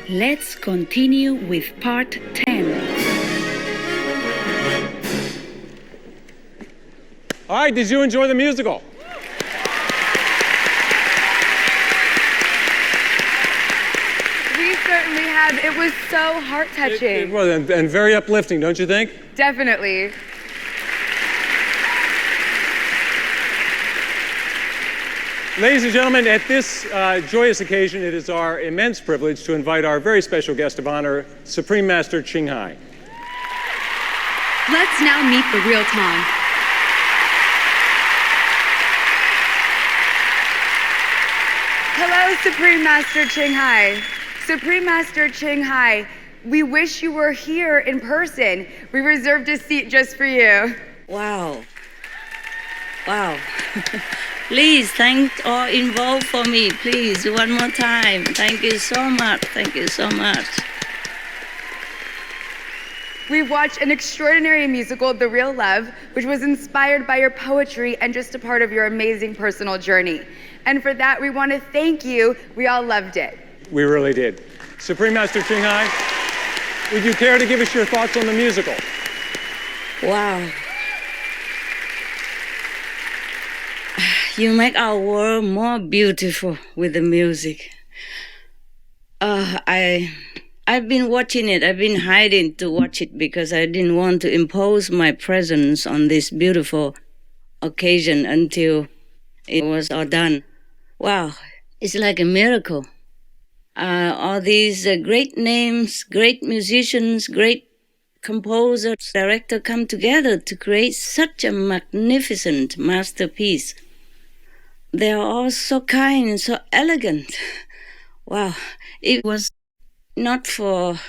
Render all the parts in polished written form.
Let's continue with part 10. All right, did you enjoy the musical? We certainly have. It was so heart-touching. It was, and very uplifting, don't you think? Definitely. Ladies and gentlemen, at this joyous occasion, it is our immense privilege to invite our very special guest of honor, Supreme Master Ching Hai. Let's now meet the real Tom. Hello, Supreme Master Ching Hai. Supreme Master Ching Hai, we wish you were here in person. We reserved a seat just for you. Wow. Please, thank all involved for me. Please, one more time. Thank you so much. Thank you so much. We've watched an extraordinary musical, The Real Love, which was inspired by your poetry and just a part of your amazing personal journey. And for that, we want to thank you. We all loved it. We really did. Supreme Master Ching Hai, would you care to give us your thoughts on the musical? Wow. You make our world more beautiful with the music. I've been watching it. I've been hiding to watch it because I didn't want to impose my presence on this beautiful occasion until it was all done. Wow, it's like a miracle. All these great names, great musicians, great composers, directors come together to create such a magnificent masterpiece. They are all so kind and so elegant. Wow, it was not for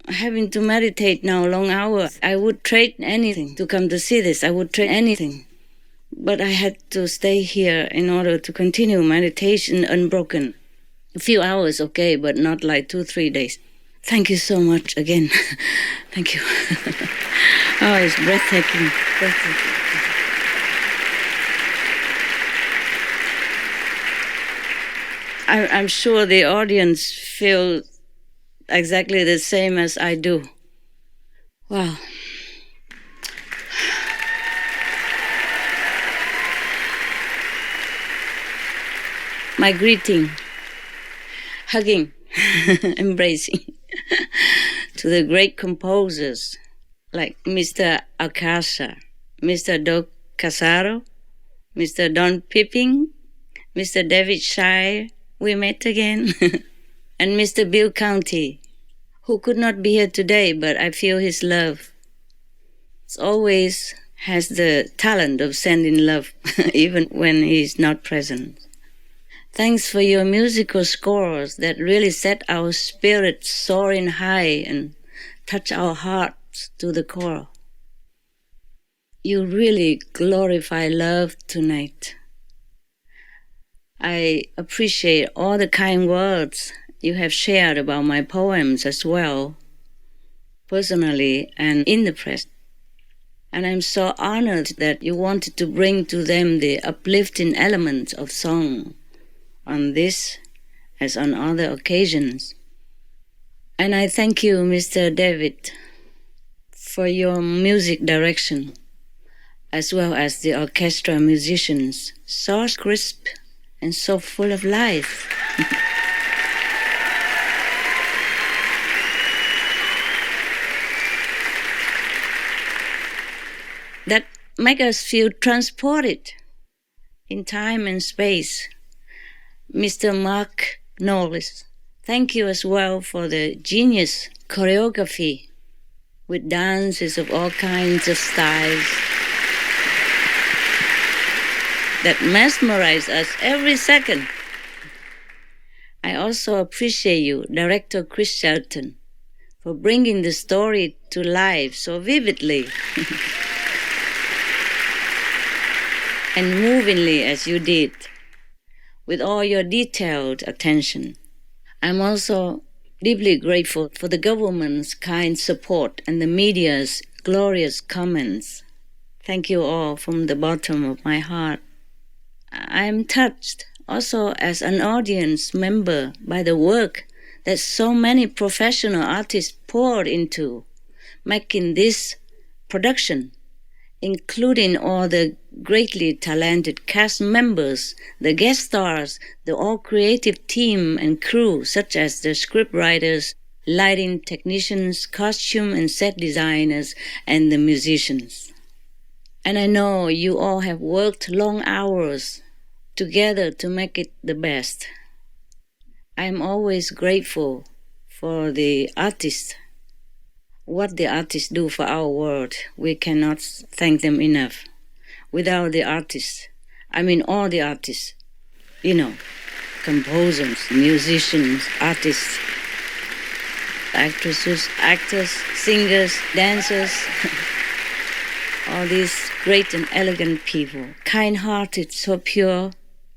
having to meditate now long hours. I would trade anything to come to see this. I would trade anything. But I had to stay here in order to continue meditation unbroken. A few hours, okay, but not like 2-3 days. Thank you so much again. Thank you. Oh, it's breathtaking. I'm sure the audience feel exactly the same as I do. Wow. My greeting, hugging, embracing to the great composers like Mr. Akasha, Mr. Doc Casaro, Mr. Don Pipping, Mr. David Shire, we met again, and Mr. Bill County, who could not be here today, but I feel his love. He always has the talent of sending love, even when he's not present. Thanks for your musical scores that really set our spirits soaring high and touch our hearts to the core. You really glorify love tonight. I appreciate all the kind words you have shared about my poems as well, personally and in the press. And I'm so honored that you wanted to bring to them the uplifting elements of song on this as on other occasions. And I thank you, Mr. David, for your music direction, as well as the orchestra musicians, so crisp and so full of life. That make us feel transported in time and space. Mr. Mark Knowles, thank you as well for the genius choreography with dances of all kinds of styles that mesmerize us every second. I also appreciate you, Director Chris Shelton, for bringing the story to life so vividly and movingly as you did, with all your detailed attention. I'm also deeply grateful for the government's kind support and the media's glorious comments. Thank you all from the bottom of my heart. I'm touched also as an audience member by the work that so many professional artists poured into making this production, including all the greatly talented cast members, the guest stars, the all creative team and crew, such as the scriptwriters, lighting technicians, costume and set designers, and the musicians. And I know you all have worked long hours together to make it the best. I'm always grateful for the artists. What the artists do for our world, we cannot thank them enough. Without the artists, I mean all the artists, composers, musicians, artists, actresses, actors, singers, dancers, all these great and elegant people, kind-hearted, so pure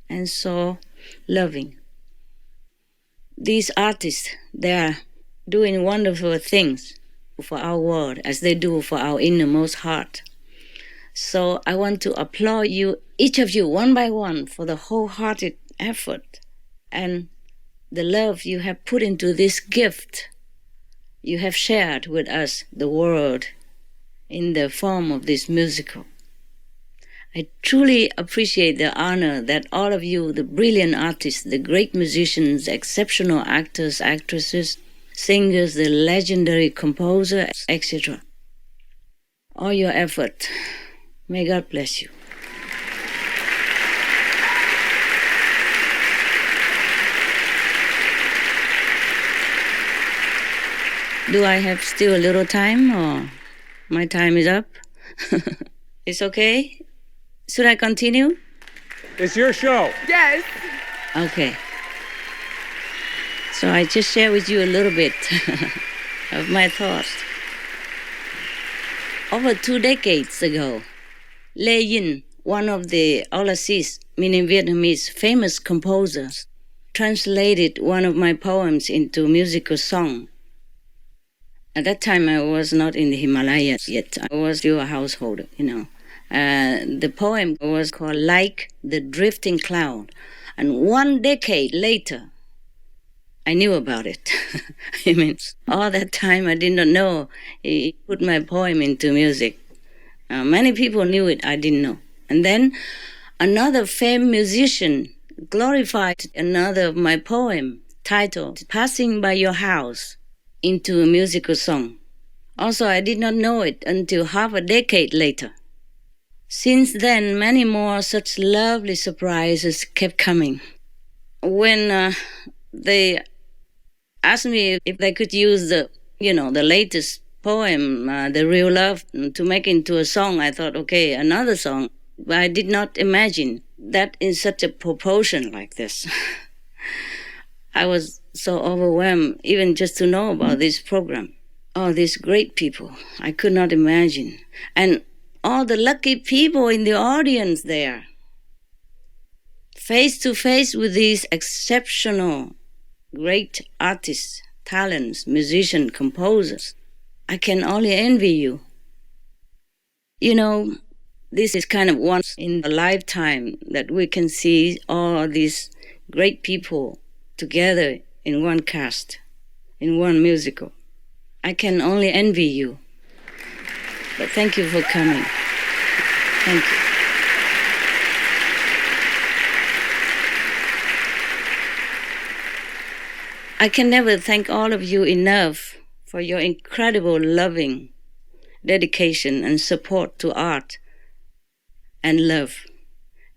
and so loving. These artists, they are doing wonderful things for our world as they do for our innermost heart. So I want to applaud you, each of you, one by one, for the wholehearted effort and the love you have put into this gift you have shared with us, the world, in the form of this musical. I truly appreciate the honor that all of you, the brilliant artists, the great musicians, exceptional actors, actresses, singers, the legendary composer, etc. All your effort. May God bless you. Do I have still a little time, or my time is up? It's okay? Should I continue? It's your show. Yes. Okay. So I just share with you a little bit of my thoughts. Over 2 decades ago, Lê Yin, one of the overseas, meaning Vietnamese, famous composers, translated one of my poems into musical song. At that time, I was not in the Himalayas yet. I was still a householder, The poem was called Like the Drifting Cloud. And 1 decade later, I knew about it. I mean, all that time I did not know he put my poem into music. Many people knew it, I didn't know. And then another famed musician glorified another of my poem titled Passing by Your House into a musical song. Also, I did not know it until half a decade later. Since then, many more such lovely surprises kept coming. When they asked me if they could use the latest poem, The Real Love, to make into a song, I thought, okay, another song. But I did not imagine that in such a proportion like this. I was so overwhelmed, even just to know about this program. All these great people, I could not imagine. And all the lucky people in the audience there, face to face with these exceptional, great artists, talents, musicians, composers. I can only envy you. This is kind of once in a lifetime that we can see all these great people together in one cast, in one musical. I can only envy you. But thank you for coming. Thank you. I can never thank all of you enough for your incredible loving dedication and support to art and love.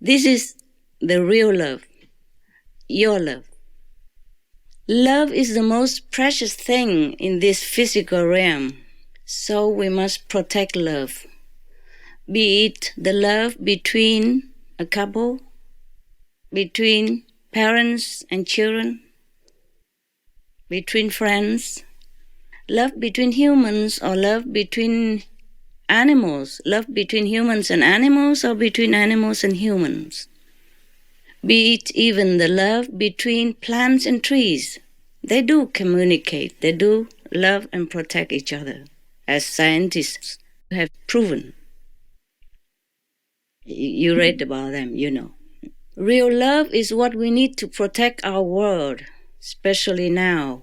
This is the real love, your love. Love is the most precious thing in this physical realm, so we must protect love. Be it the love between a couple, between parents and children, between friends, love between humans or love between animals, love between humans and animals or between animals and humans. Be it even the love between plants and trees. They do communicate, they do love and protect each other, as scientists have proven. You read about them, Real love is what we need to protect our world, especially now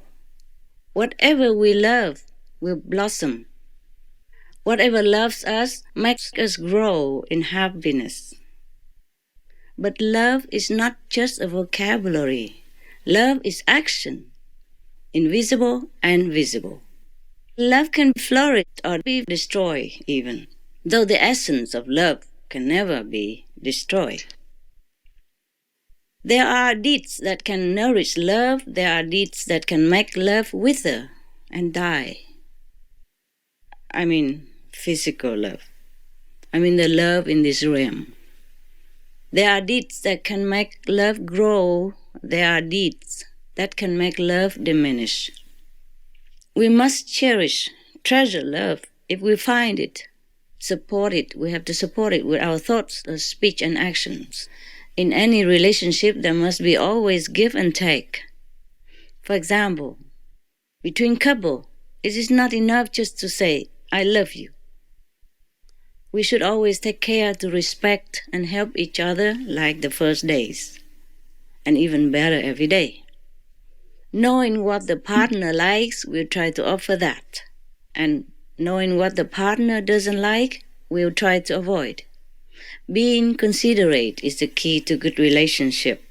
Whatever we love will blossom. Whatever loves us makes us grow in happiness. But love is not just a vocabulary. Love is action, invisible and visible. Love can flourish or be destroyed even, though the essence of love can never be destroyed. There are deeds that can nourish love. There are deeds that can make love wither and die. I mean, physical love. I mean, the love in this realm. There are deeds that can make love grow. There are deeds that can make love diminish. We must cherish, treasure love if we find it. Support it. We have to support it with our thoughts, speech, and actions. In any relationship, there must be always give and take. For example, between couple, it is not enough just to say, I love you. We should always take care to respect and help each other like the first days, and even better every day. Knowing what the partner likes, we'll try to offer that. And knowing what the partner doesn't like, we'll try to avoid. Being considerate is the key to good relationship.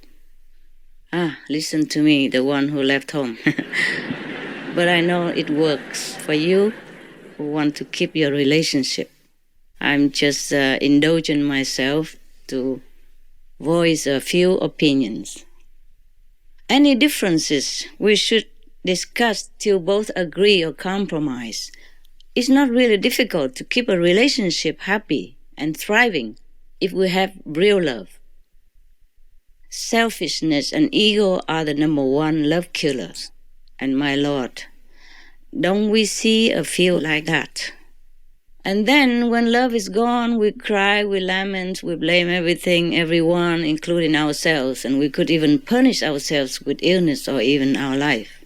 Listen to me, the one who left home. But I know it works for you who want to keep your relationship. I'm just indulging myself to voice a few opinions. Any differences we should discuss till both agree or compromise. It's not really difficult to keep a relationship happy and thriving if we have real love. Selfishness and ego are the number one love killers. And my Lord, don't we see a few like that? And then when love is gone, we cry, we lament, we blame everything, everyone, including ourselves, and we could even punish ourselves with illness or even our life.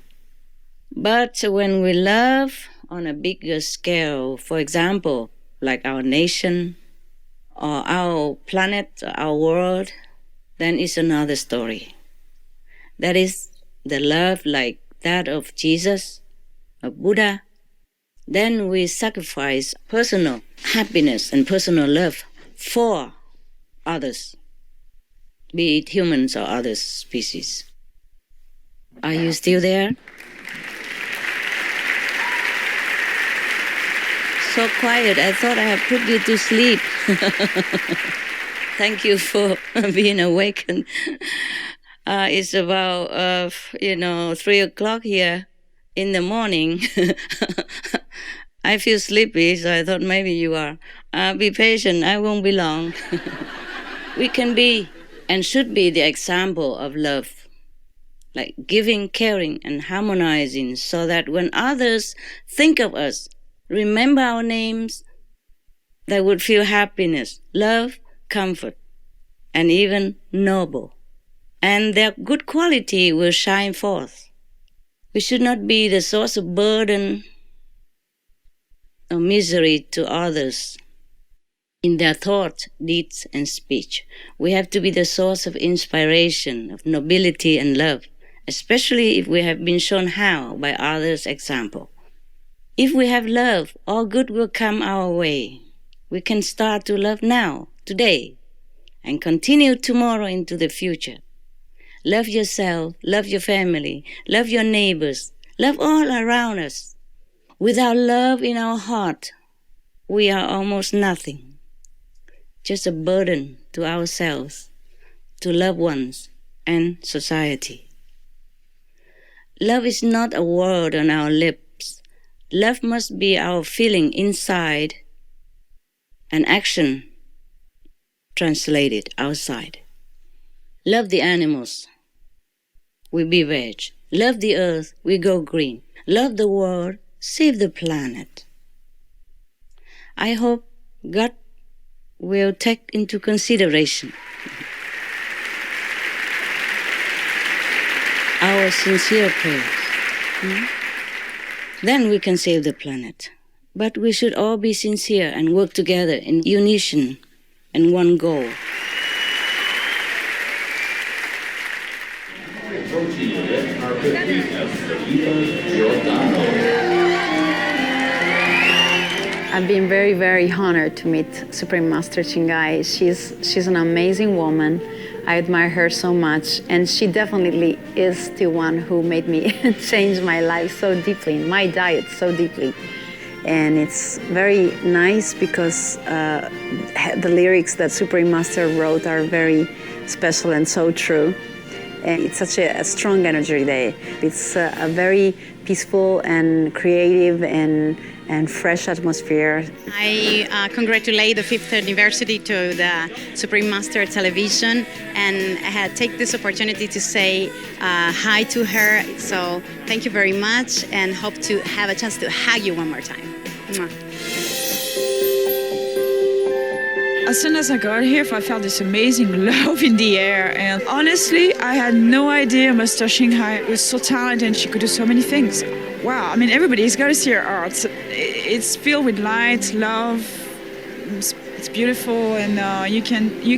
But when we love on a bigger scale, for example, like our nation or our planet, our world, then it's another story. That is the love like that of Jesus, of Buddha. Then we sacrifice personal happiness and personal love for others, be it humans or other species. Are you still there? So quiet, I thought I had put you to sleep. Thank you for being awakened. It's about, 3 o'clock here in the morning. I feel sleepy, so I thought maybe you are. Be patient, I won't be long. We can be and should be the example of love, like giving, caring, and harmonizing, so that when others think of us, remember our names, they would feel happiness, love, comfort, and even noble. And their good quality will shine forth. We should not be the source of burden or misery to others in their thoughts, deeds, and speech. We have to be the source of inspiration, of nobility and love, especially if we have been shown how by others' example. If we have love, all good will come our way. We can start to love now, today, and continue tomorrow into the future. Love yourself, love your family, love your neighbors, love all around us. Without love in our heart, we are almost nothing, just a burden to ourselves, to loved ones, and society. Love is not a word on our lips. Love must be our feeling inside and action translated outside. Love the animals, we be veg. Love the earth, we go green. Love the world, save the planet. I hope God will take into consideration our sincere prayers. Then we can save the planet. But we should all be sincere and work together in unison and one goal. Approaching the red carpet, we have Felipe Giordano. I've been very, very honored to meet Supreme Master Ching Hai. She's an amazing woman. I admire her so much, and she definitely is the one who made me change my life so deeply, my diet so deeply. And it's very nice because the lyrics that Supreme Master wrote are very special and so true. And it's such a strong energy there. It's a very peaceful and creative and fresh atmosphere. I congratulate the 5th anniversary to the Supreme Master Television, and I had take this opportunity to say hi to her. So thank you very much, and hope to have a chance to hug you one more time. Mwah. As soon as I got here, I felt this amazing love in the air. And honestly, I had no idea Master Ching Hai was so talented and she could do so many things. Wow, I mean, everybody's got to see her art. It's filled with light, love. It's beautiful, and you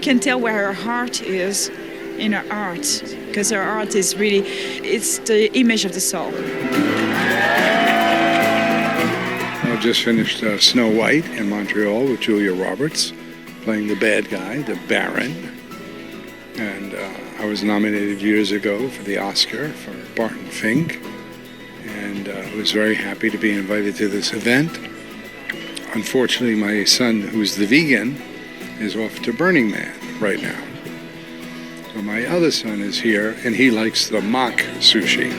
can tell where her heart is in her art, because her art is really, it's the image of the soul. I just finished Snow White in Montreal with Julia Roberts, playing the bad guy, the Baron. And I was nominated years ago for the Oscar for Barton Fink. And I was very happy to be invited to this event. Unfortunately, my son, who's the vegan, is off to Burning Man right now. So my other son is here, and he likes the mock sushi.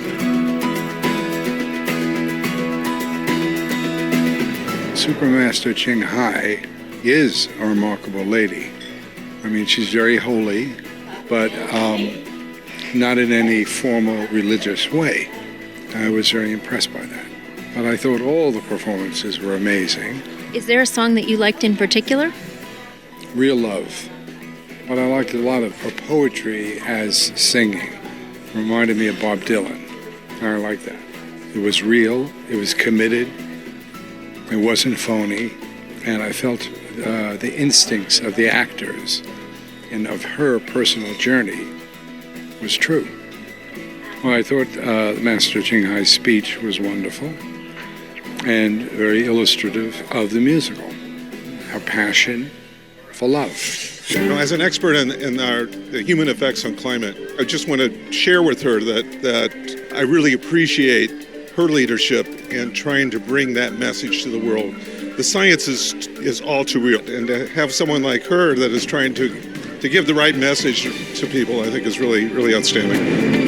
Supermaster Ching Hai is a remarkable lady. I mean, she's very holy, but not in any formal religious way. I was very impressed by that. But I thought all the performances were amazing. Is there a song that you liked in particular? Real Love. But I liked a lot of her poetry as singing. Reminded me of Bob Dylan. I like that. It was real, it was committed, it wasn't phony, and I felt the instincts of the actors and of her personal journey was true. Well, I thought Master Ching Hai's speech was wonderful and very illustrative of the musical. Her passion for love. You know, as an expert in the human effects on climate, I just want to share with her that I really appreciate her leadership in trying to bring that message to the world. The science is all too real, and to have someone like her that is trying to give the right message to people, I think is really, really outstanding.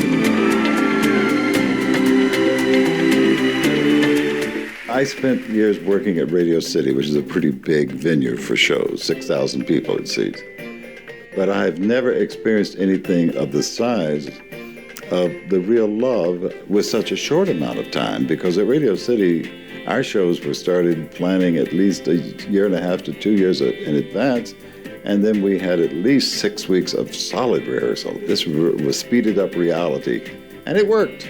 I spent years working at Radio City, which is a pretty big venue for shows, 6,000 people it seats. But I've never experienced anything of the size of the real love with such a short amount of time, because at Radio City, our shows were started planning at least a year and a half to 2 years in advance, and then we had at least 6 weeks of solid rehearsal. This was speeded up reality, and it worked.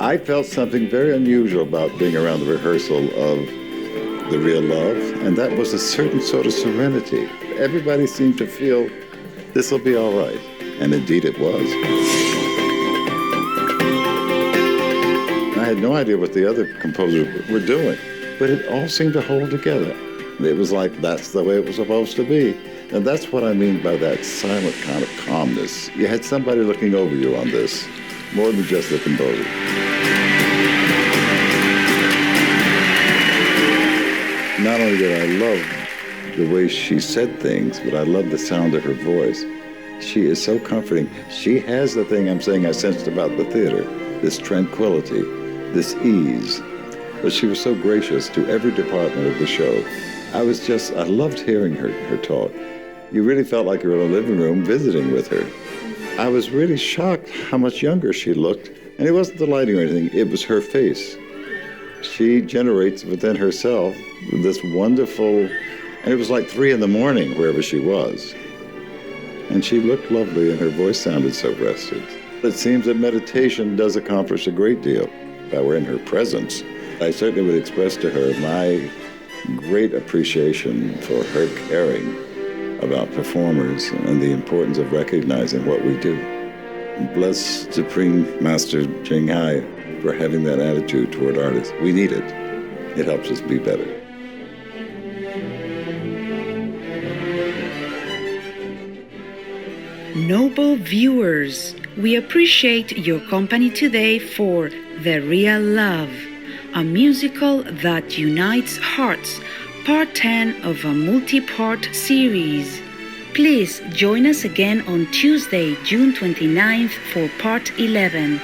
I felt something very unusual about being around the rehearsal of The Real Love, and that was a certain sort of serenity. Everybody seemed to feel this will be all right, and indeed it was. I had no idea what the other composers were doing, but it all seemed to hold together. It was like that's the way it was supposed to be. And that's what I mean by that silent kind of calmness. You had somebody looking over you on this, more than just the composer. Not only did I love the way she said things, but I love the sound of her voice. She is so comforting. She has the thing I'm saying I sensed about the theater, this tranquility, this ease. But she was so gracious to every department of the show. I loved hearing her talk. You really felt like you were in a living room visiting with her. I was really shocked how much younger she looked. And it wasn't the lighting or anything, it was her face. She generates within herself this wonderful, and it was like 3 a.m. wherever she was. And she looked lovely and her voice sounded so rested. It seems that meditation does accomplish a great deal. If I were in her presence, I certainly would express to her my great appreciation for her caring about performers and the importance of recognizing what we do. Bless Supreme Master Ching Hai for having that attitude toward artists. We need it. It helps us be better. Noble viewers, we appreciate your company today for The Real Love, a musical that unites hearts, part 10 of a multi-part series. Please join us again on Tuesday, June 29th for part 11.